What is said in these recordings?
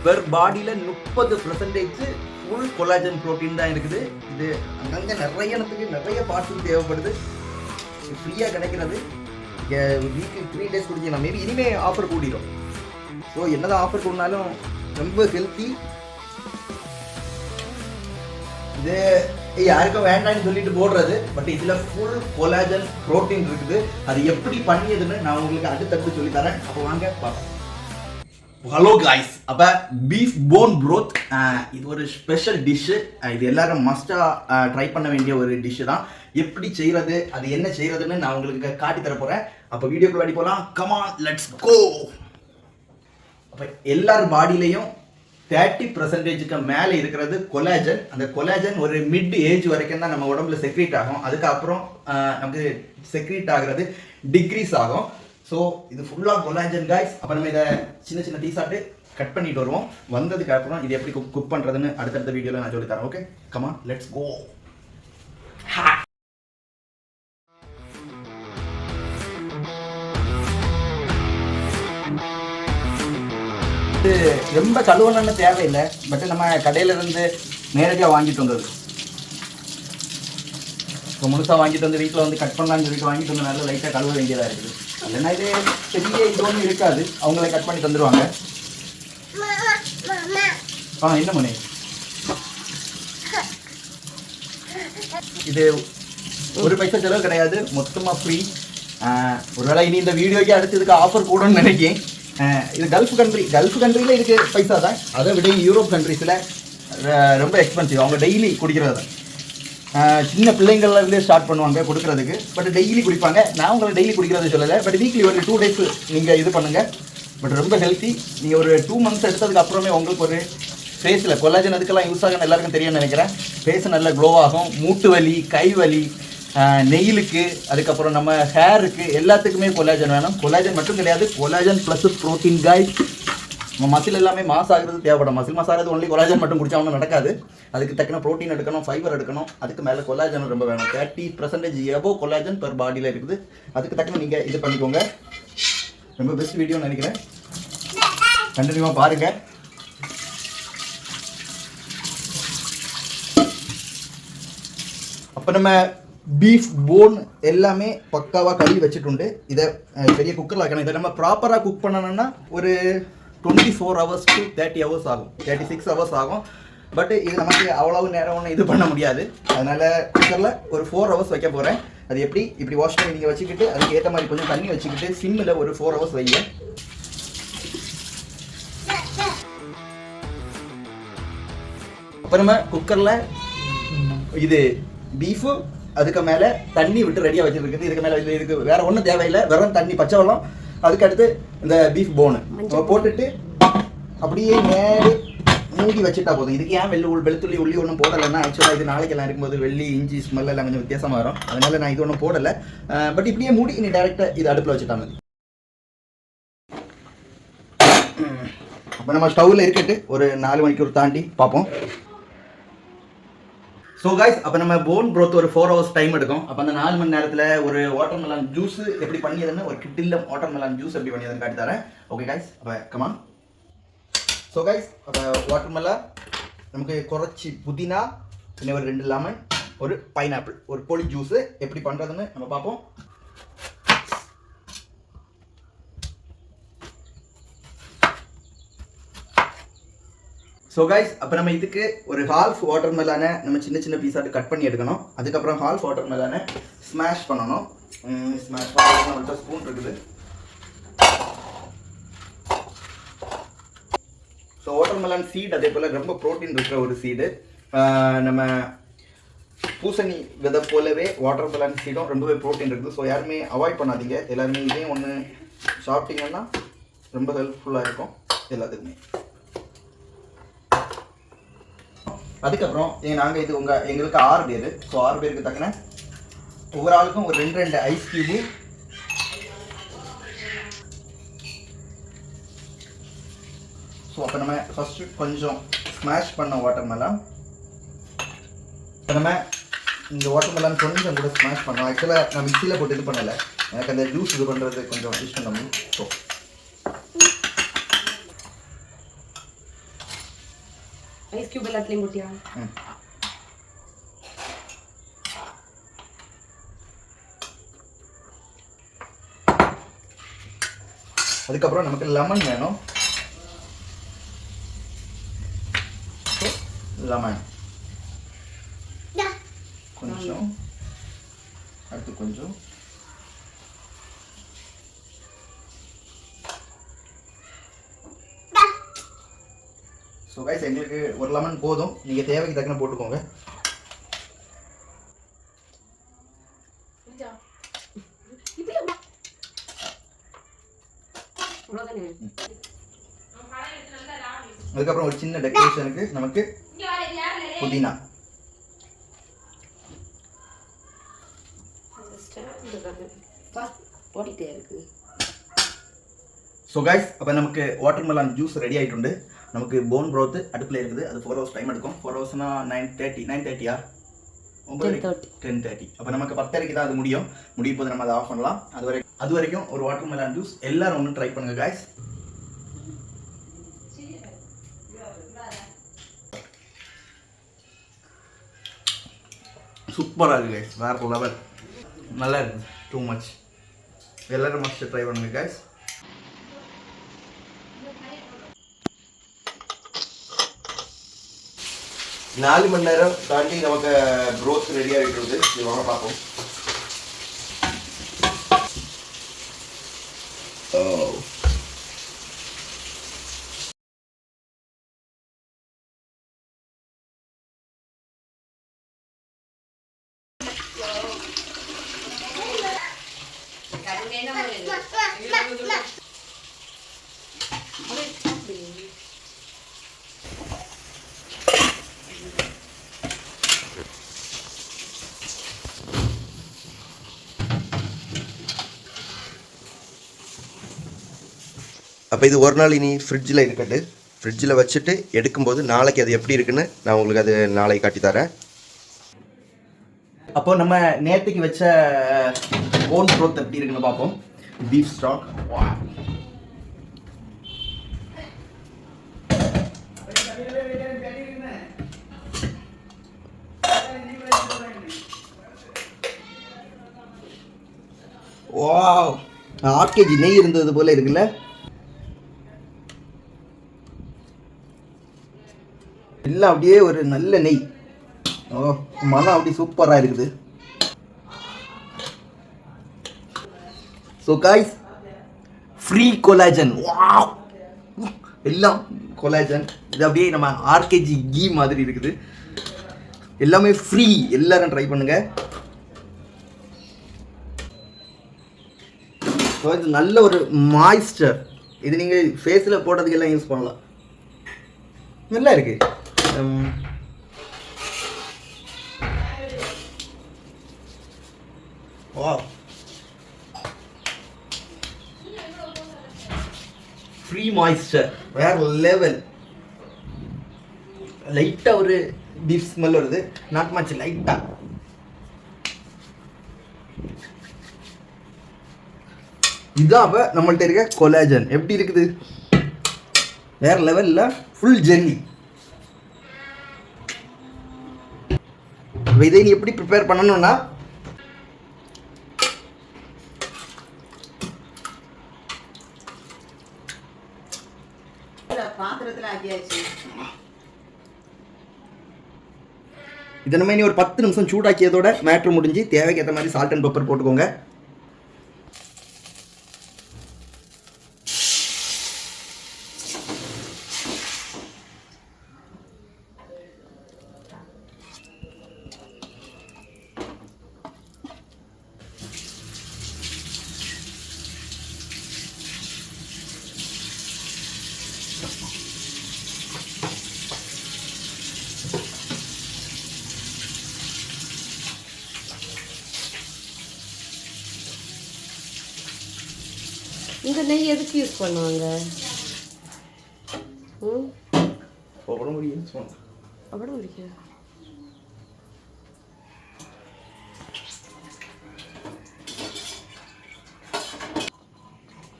Per பாடியில் 30% full collagen protein தான் இருக்குது. இது அங்கங்கே நிறைய பார்ட்ஸுக்கு தேவைப்படுது. ஃப்ரீயாக கிடைக்கிறது. Weekly 3 days குடிச்சிக்கலாம். மேபி இனிமேல் ஆஃபர் கூடிடும். ஸோ என்னதான் ஆஃபர் கூடினாலும் ரொம்ப ஹெல்த்தி. இது யாருக்கும் வேண்டாம்னு சொல்லிட்டு போடுறது. பட் இதில் ஃபுல் கொலாஜன் ப்ரோட்டீன் இருக்குது. அது எப்படி பண்ணியதுன்னு நான் உங்களுக்கு அடுத்தடுத்து சொல்லி தரேன். அப்போ வாங்க பார்ப்போம். ஹலோ காய்ஸ், அப்போ பீஃப் போன் ப்ரோத் இது ஒரு ஸ்பெஷல் டிஷ்ஷு. இது எல்லாரும் மஸ்ட்டாக ட்ரை பண்ண வேண்டிய ஒரு டிஷ்ஷு தான். எப்படி செய்கிறது, அது என்ன செய்கிறதுன்னு நான் உங்களுக்கு காட்டி தர போகிறேன். அப்போ வீடியோக்குள்ளாடி போகலாம். Come on, let's go. அப்போ எல்லார் பாடியிலையும் 30%க்கு மேலே இருக்கிறது கொலாஜன். அந்த கொலாஜன் ஒரு மிட் ஏஜ் வரைக்கும் தான் நம்ம உடம்புல செக்ரீட் ஆகும். அதுக்கப்புறம் நமக்கு செக்ரீட் ஆகிறது டிக்ரீஸ் ஆகும். ஸோ இது ஃபுல்லாக கொலாஜன் காய்ஸ். அப்போ நம்ம இதை சின்ன சின்ன பீஸாட்டு கட் பண்ணிட்டு வருவோம். வந்ததுக்கு அப்புறம் இது எப்படி குக் பண்ணுறதுன்னு அடுத்தடுத்த வீடியோவில் நான் சொல்லி தரேன். Okay, come on, let's go. ரொம்ப கழுவணும்னு தேவையில்லை. பட் நம்ம கடையில இருந்து நேரடியாக வாங்கிட்டு வந்தது. இப்போ முழுசாக வாங்கிட்டு வந்து வீட்டில் வந்து கட் பண்ணலான்னு சொல்லிட்டு வாங்கிட்டு வந்து நல்லா லைட்டாக கழுவ வேண்டியதாக இருக்குது. இல்லைன்னா இது பெரிய இது ஒன்றும் இருக்காது, அவங்களே கட் பண்ணி தந்துடுவாங்க. என்ன மணி இது ஒரு பைசா செலவு கிடையாது, மொத்தமாக ஃப்ரீ. ஒருவேளை இனி இந்த வீடியோக்கே அடுத்ததுக்கு ஆஃபர் கூடன்னு நினைக்கிறேன். இது கல்ஃப் கண்ட்ரியில் இதுக்கு பைசா தான். அதை விட யூரோப் கண்ட்ரீஸில் ரொம்ப எக்ஸ்பென்சிவ். அவங்க டெய்லி குடிக்கிறது தான். சின்ன பிள்ளைங்கள்லேருந்தே ஸ்டார்ட் பண்ணுவாங்க கொடுக்குறதுக்கு. பட் டெய்லி குடிப்பாங்க. நான் உங்களை டெய்லி குடிக்கிறது சொல்லலை. பட் வீக்லி ஒரு 2 days நீங்கள் இது பண்ணுங்கள். பட் ரொம்ப ஹெல்த்தி. நீங்கள் ஒரு 2 months எடுத்ததுக்கு அப்புறமே உங்களுக்கு ஒரு ஃபேஸில் கொலாஜன் அதுக்கெல்லாம் யூஸ் ஆகும். எல்லாருக்கும் தெரியும்னு நினைக்கிறேன். ஃபேஸ் நல்லா க்ளோ ஆகும். மூட்டு வலி, கை வலி, நெயிலுக்கு, அதுக்கப்புறம் நம்ம ஹேருக்கு எல்லாத்துக்குமே கொலாஜன் வேணும். கொலாஜன் மட்டும் கிடையாது, கொலாஜன் ப்ளஸ் ப்ரோட்டீன் காய்ஸ். நம்ம மசில் எல்லாமே மாஸ் ஆகிறது தேவைப்படும். மசில் மாஸ் ஆகிறது ஒன்லி கொலாஜன் மட்டும் குடிச்சா ஒன்றும் நடக்காது. அதுக்கு தக்கன ப்ரோட்டீன் எடுக்கணும், ஃபைபர் எடுக்கணும். அதுக்கு மேலே கொலாஜன் ரொம்ப வேணும். 30% எபோ கொலாஜன் பெர் பாடியில் இருக்குது. அதுக்கு தக்கன நீங்கள் இது பண்ணிக்கோங்க. ரொம்ப பெஸ்ட் வீடியோன்னு நினைக்கிறேன். கண்டினியூவாக பாருங்கள். அப்போ நம்ம பீஃப் போன் எல்லாமே பக்காவாக கழுவி வச்சுட்டு இதை பெரிய குக்கரில் வைக்கணும். இதை நம்ம ப்ராப்பராக குக் பண்ணணும்னா ஒரு 24 hours to 30 hours ஆகும், 36 hours ஆகும். பட் இது நமக்கு அவ்வளவு நேரம் ஒன்று இது பண்ண முடியாது. அதனால் குக்கரில் ஒரு 4 hours வைக்க போகிறேன். அது எப்படி இப்படி வாஷ் பண்ணி நீங்கள் வச்சுக்கிட்டு அதுக்கு ஏற்ற மாதிரி கொஞ்சம் தண்ணி வச்சுக்கிட்டு சிம்மில் ஒரு 4 hours வைங்க. அப்புறமா குக்கரில் இது பீஃபு அதுக்கு மேலே தண்ணி விட்டு ரெடியாக வச்சுருக்குது. இதுக்கு மேலே இதுக்கு வேறு ஒன்றும் தேவையில்லை. வெறும் தண்ணி, பச்சை வெல்லம், அதுக்கு அடுத்து இந்த பீஃப் போனு போட்டுட்டு அப்படியே மேலே மூடி வச்சுட்டா போதும். இதுக்கு ஏன் வெளுத்துள்ளி உள்ளி ஒன்றும் போடலைன்னா ஆக்சுவலாக இது நாளைக்கு எல்லாம் இருக்கும்போது வெள்ளி, இஞ்சி ஸ்மெல் எல்லாம் கொஞ்சம் வித்தியாசமாக வரும். அதனால நான் இது ஒன்றும் போடலை. பட் இப்படியே மூடி நீ டேரெக்டாக இது அடுப்பில் வச்சுட்டாங்க. அப்போ நம்ம ஸ்டவ்வில் இருக்கட்டு ஒரு 4 மணிக்கூர் தாண்டி பார்ப்போம். ஸோ காய்ஸ், அப்போ நம்ம போன் ப்ரோத் ஒரு 4 hours டைம் எடுக்கும். அப்போ அந்த 4 மணி நேரத்தில் ஒரு வாட்டர் மெலான் ஜூஸ் எப்படி பண்ணியதுன்னு, ஒரு கிட்டில் வாட்டர் மெலான் ஜூஸ் எப்படி பண்ணியதுன்னு காட்டி தரேன். ஓகே காய்ஸ், அப்போ கமான். ஸோ காய்ஸ், அப்போ வாட்டர் மெலான் நமக்கு குறைச்சி புதினா, இன்னும் ஒரு 2 லெமன், ஒரு பைனாப்பிள், ஒரு பொடி ஜூஸு எப்படி பண்ணுறதுன்னு நம்ம பார்ப்போம். ஸோ கைஸ், அப்போ நம்ம இதுக்கு ஒரு ஹால்ஃப் வாட்டர் மெலானை நம்ம சின்ன சின்ன பீஸாட்டு கட் பண்ணி எடுக்கணும். அதுக்கப்புறம் ஹால்ஃப் வாட்டர் மெலானை ஸ்மாஷ் பண்ணணும். ஸ்மாஷ் பண்ண நம்மள்கிட்ட ஸ்பூன் இருக்குது. ஸோ வாட்டர் மெலான் சீட் அதே போல் ரொம்ப ப்ரோட்டீன் இருக்கிற ஒரு சீடு. நம்ம பூசணி விதை போலவே வாட்டர் மெலான் சீடும் ரொம்பவே ப்ரோட்டீன் இருக்குது. ஸோ யாருமே அவாய்ட் பண்ணாதீங்க. எல்லாருமே இதே ஒன்று சாப்பிட்டீங்கன்னா ரொம்ப ஹெல்ப்ஃபுல்லாக இருக்கும் எல்லாத்துக்குமே. அதுக்கப்புறம் நாங்கள் இது எங்களுக்கு 6 பேர். ஸோ 6 பேருக்கு தக்கன ஒவ்வொரு ஆளுக்கும் ஒரு 2 ஐஸ் கியூபு, ஸோ அப்போ நம்ம ஃபஸ்ட்டு கொஞ்சம் ஸ்மாஷ் பண்ண வாட்டர் மெலான். இப்போ நம்ம இந்த வாட்டர் மெலான் கொஞ்சம் கூட ஸ்மாஷ் பண்ணோம். ஆக்சுவலாக நான் மிக்சியில் போட்டு இது பண்ணலை. எனக்கு அந்த ஜூஸ் இது பண்ணுறது கொஞ்சம் இஷ்டம் நம்ம. ஸோ கியூப் எல்லாத்துலயும் போட்டியா? அதுக்கப்புறம் நமக்கு லெமன் வேணும். லெமன் கொஞ்சம், அடுத்து கொஞ்சம், ஸோ கைஸ் எங்களுக்கு ஒரு லெமன் போதும், நீங்கள் தேவைக்கு தக்கன போட்டுக்கோங்க. அதுக்கப்புறம் ஒரு சின்ன டெக்கரேஷனுக்கு நமக்கு புதினா. ஸோ கைஸ் அப்போ நமக்கு வாட்டர்மெலன் ஜூஸ் ரெடி ஆகிட்டு. நமக்கு போன் ப்ரோத் அடுப்பில் இருக்குது. அது 4 hours டைம் எடுக்கும். 4 hours-னா 9:30 10:30. அப்போ நமக்கு 10:30 தான் அது முடியும் போது நம்ம அதை ஆஃப் பண்ணலாம். அது வரைக்கும் ஒரு வாட்டர்மெலன் ஜூஸ் எல்லாரும் ஒன்று ட்ரை பண்ணுங்க கைஸ். சூப்பராக இருக்குது கைஸ், வேறு லெவல், நல்லா இருக்குது, டூ மச். எல்லாரும் மஸ்ட் ட்ரை பண்ணுங்க கைஸ். நாலு மணி நேரம் தாண்டி நமக்கு ப்ரோத் ரெடி ஆகிட்டு இருக்குது. இது வாங்க பார்ப்போம். அப்போ இது ஒரு நாள் இனி ஃப்ரிட்ஜில் இருக்கட்டு. ஃப்ரிட்ஜில் வச்சுட்டு எடுக்கும்போது நாளைக்கு அது எப்படி இருக்குன்னு நான் உங்களுக்கு அது நாளைக்கு காட்டி தரேன். அப்போ நம்ம நேற்றுக்கு வச்ச போன் ப்ரோத் எப்படி இருக்குன்னு பார்ப்போம். Beef stock. வாவ், 8 kg நெய் இருந்தது போல இருக்குல்ல. எல்லாம் அப்படியே ஒரு நல்ல நெய். ஓ, மனம் அப்படி சூப்பராக இருக்குது. So guys, free collagen. Wow, எல்லாம் கொலாஜன். இது அப்படியே நம்ம 8 kg கீ மாதிரி இருக்குது. எல்லாமே ஃப்ரீ. எல்லாரும் ட்ரை பண்ணுங்க. ஸோ இது நல்ல ஒரு மாய்ஸ்டர். இது நீங்கள் ஃபேஸில் போடுறதுக்கு எல்லாம் யூஸ் பண்ணலாம். நல்லா இருக்கு. வாவ், ஃப்ரீ மாய்ஸ்டர், வேற லெவல். லைட்டாக ஒரு பீஃப் ஸ்மெல் வருது, நாட் மச், லைட்டாக. இதான் அப்போ நம்மள்ட்ட இருக்க கொலாஜன். எப்படி இருக்குது, வேற லெவலில், ஃபுல் ஜெல்லி. இதை நீ எப்படி ப்ரிப்பேர் பண்ணணும்னா, இதை நம்ம இனி ஒரு 10 நிமிஷம் சூடாக்கியதோட மேட்ரு முடிஞ்சு. தேவைக்கு ஏற்ற மாதிரி சால்ட் அண்ட் பெப்பர் போட்டுக்கோங்க. இந்த நெய் எதுக்கு யூஸ் பண்ணுவாங்க? அப்படி முடியும்.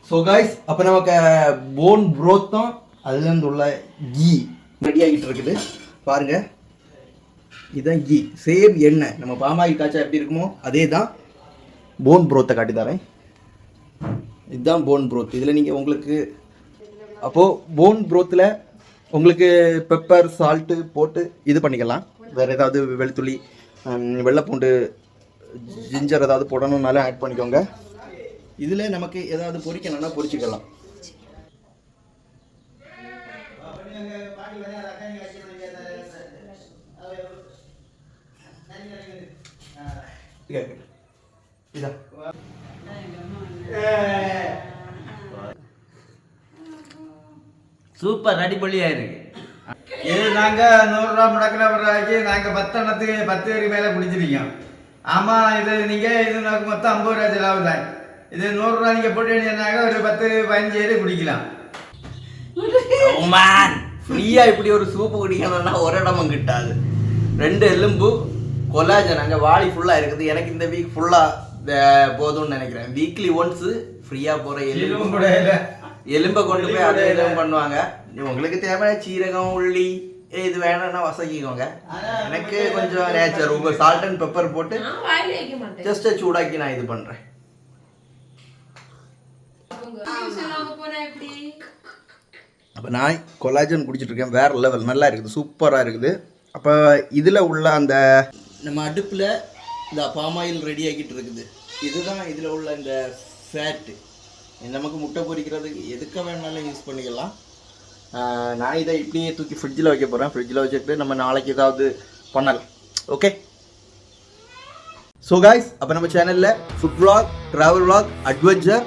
ஸோ காய்ஸ், அப்போ நமக்கு போன் ப்ரோத்தும் அதுலேருந்து உள்ள கீ ரெடி ஆகிட்டு இருக்குது. பாருங்க, இதுதான் கீ. சேம் எண்ணெய் நம்ம பாமாயில் காய்ச்சா எப்படி இருக்குமோ அதே தான். போன் ப்ரோத்தை காட்டி தரேன். இதுதான் போன் ப்ரோத். இதில் நீங்கள் உங்களுக்கு அப்போது போன் ப்ரோத்தில் உங்களுக்கு பெப்பர் சால்ட்டு போட்டு இது பண்ணிக்கலாம். வேறு ஏதாவது வெளுத்துள்ளி வெள்ளைப்பூண்டு ஜிஞ்சர் ஏதாவது போடணுன்னாலும் ஆட் பண்ணிக்கோங்க. இதில் நமக்கு ஏதாவது பொரிக்கணும்னா பொரிச்சிக்கலாம். சூப்பர், அடிப்பொலியா இருக்கு. இது நாங்கள் 100 ரூபா முடக்கிற பிறகு நாங்கள் 10 எண்ணத்துக்கு 10 பேருக்கு மேலே குடிச்சிருக்கோம். ஆமாம், இது நீங்கள் இது நமக்கு மொத்தம் 50 ரூபா செலவு தான். இது 100 ரூபா நீங்கள் போட்டு வேண்டியதுனாக்க ஒரு 10-15 பேர் குடிக்கலாம். ஃப்ரீயாக இப்படி ஒரு சூப்பு குடிக்கணும்னா ஒரு இடமும் கிட்டாது. 2 எலும்பு கொலாஜன் அங்கே வாளி ஃபுல்லாக இருக்குது. எனக்கு இந்த வீக் ஃபுல்லாக போதும்னு நினைக்கிறேன். வீக்லி ஒன்ஸு ஃப்ரீயாக போகிற எலும்பை கொண்டு போய் அதை எதுவும் பண்ணுவாங்க. உங்களுக்கு தேவை சீரகம் உள்ளி இது வேணும்னா வசக்கிக்கோங்க. எனக்கு கொஞ்சம் நேச்சர் உங்கள் சால்ட் அண்ட் பெப்பர் போட்டு ஜஸ்ட் சூடாக்கி நான் இது பண்ணுறேன். அப்போ நான் கொலாஜன் குடிச்சிட்ருக்கேன். வேறு லெவல், நல்லா இருக்குது, சூப்பராக இருக்குது. அப்போ இதில் உள்ள அந்த நம்ம அடுப்பில் இந்த பாமாயில் ரெடி ஆகிட்டு இருக்குது. இதுதான் இதில் உள்ள இந்த ஃபேட்டு. நமக்கு முட்டை பொரிக்கிறதுக்கு எதுக்க வேணாலும் யூஸ் பண்ணிக்கலாம். நான் இதை இப்படியே தூக்கி ஃப்ரிட்ஜில் வைக்க போகிறேன். ஃப்ரிட்ஜில் வச்சுட்டு நம்ம நாளைக்கு ஏதாவது பண்ணலாம். ஓகே, ஸோ காய்ஸ், அப்போ நம்ம சேனலில் food vlog, travel vlog, adventure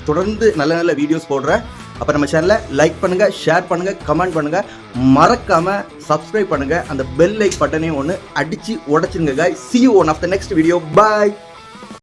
தொடர்ந்து நல்ல நல்ல வீடியோஸ் போடுறேன். அப்போ நம்ம சேனலை லைக் பண்ணுங்கள், ஷேர் பண்ணுங்கள், கமெண்ட் பண்ணுங்கள், மறக்காமல் சப்ஸ்கிரைப் பண்ணுங்கள். அந்த பெல் லைக் பட்டனையும் ஒன்று அடித்து உடச்சிருங்க guys. see you on of the next video. Bye.